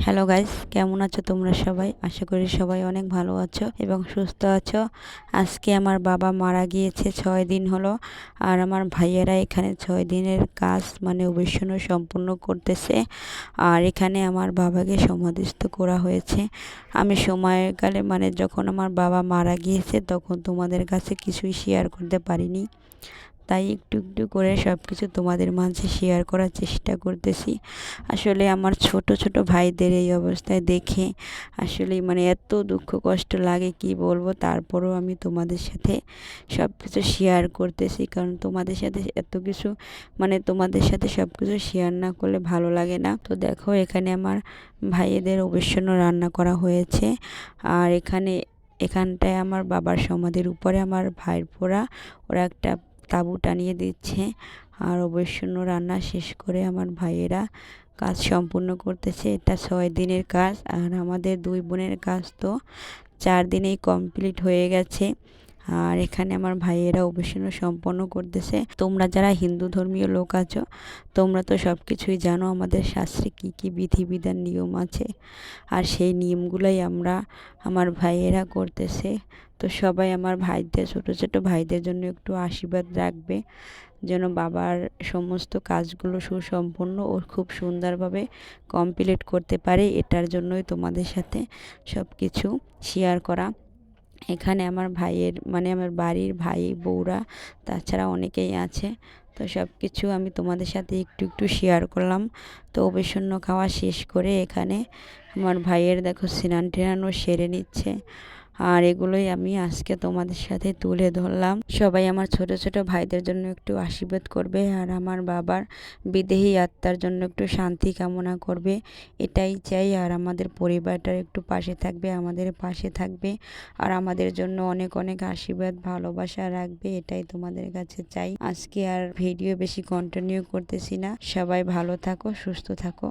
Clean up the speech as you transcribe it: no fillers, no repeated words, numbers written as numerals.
Hello guys, কেমন আছো তোমরা সবাই? আশা করি সবাই অনেক ভালো আছো এবং সুস্থ আছো। আজকে আমার বাবা মারা গিয়েছে, 6 দিন হলো। আর আমার ভাইয়েরা এখানে 6 দিনের কাজ মানে অবসন্ন সম্পূর্ণ করতেছে। আর এখানে আমার বাবাকে সমাধিস্থ করা হয়েছে। আমি সময়কালে মানে যখন আমার বাবা মারা গিয়েছে তখন তোমাদের কাছে কিছুই শেয়ার করতে পারিনি, তাই একটু একটু করে সব কিছু তোমাদের মাঝে শেয়ার করার চেষ্টা করতেছি। আসলে আমার ছোট ছোট ভাইদের এই অবস্থায় দেখে আসলে মানে এত দুঃখ কষ্ট লাগে কি বলবো। তারপরেও আমি তোমাদের সাথে সব কিছু শেয়ার করতেছি, কারণ তোমাদের সাথে এত কিছু মানে তোমাদের সাথে সব কিছু শেয়ার না করলে ভালো লাগে না। তো দেখো, এখানে আমার ভাইয়েদের অবসন্ন রান্না করা হয়েছে। আর এখানটায় আমার বাবার সমাধির উপরে আমার ভাইপোরা ওরা একটা তাঁবু টানিয়ে দিচ্ছে। আর অবসন্ন রান্না শেষ করে আমার ভাইয়েরা কাজ সম্পূর্ণ করতেছে। এটা 6 দিনের কাজ, আর আমাদের 2 বোনের কাজ তো 4 দিনেই কমপ্লিট হয়ে গেছে। আর এখানে আমার ভাইয়েরা অবসন্ন সম্পন্ন করতেছে। তোমরা যারা হিন্দু ধর্মীয় লোক আছো, তোমরা তো সব কিছুই জানো আমাদের শাস্ত্রে কী কী বিধিবিধান নিয়ম আছে, আর সেই নিয়মগুলোই আমার ভাইয়েরা করতেছে। তো সবাই আমার ভাইদের ছোটো ছোটো ভাইদের জন্য একটু আশীর্বাদ রাখবে, যেন বাবার সমস্ত কাজগুলো সুসম্পন্ন ও খুব সুন্দরভাবে কমপ্লিট করতে পারে। এটার জন্যই তোমাদের সাথে সব কিছু শেয়ার করা। এখানে আমার ভাইয়ের মানে আমার বাড়ির ভাই বউরা তাছাড়া অনেকেই আছে। তো সব কিছু আমি তোমাদের সাথে একটু একটু শেয়ার করলাম। তো অবসন্ন খাওয়া শেষ করে এখানে আমার ভাইয়ের দেখো স্নান টেনানও সেরে নিচ্ছে। আর এগুলোই আমি আজকে তোমাদের সাথে তুলে ধরলাম। সবাই আমার ছোট ছোট ভাইদের জন্য একটু আশীর্বাদ করবে, আর আমার বাবার বিদেহী আত্মার জন্য একটু শান্তি কামনা করবে, এটাই চাই। আর আমাদের পরিবারটার একটু পাশে থাকবে, আমাদের পাশে থাকবে, আর আমাদের জন্য অনেক অনেক আশীর্বাদ ভালোবাসা রাখবে, এটাই তোমাদের কাছে চাই। আজকে আর ভিডিও বেশি কন্টিনিউ করতেছি না। সবাই ভালো থাকো, সুস্থ থাকো।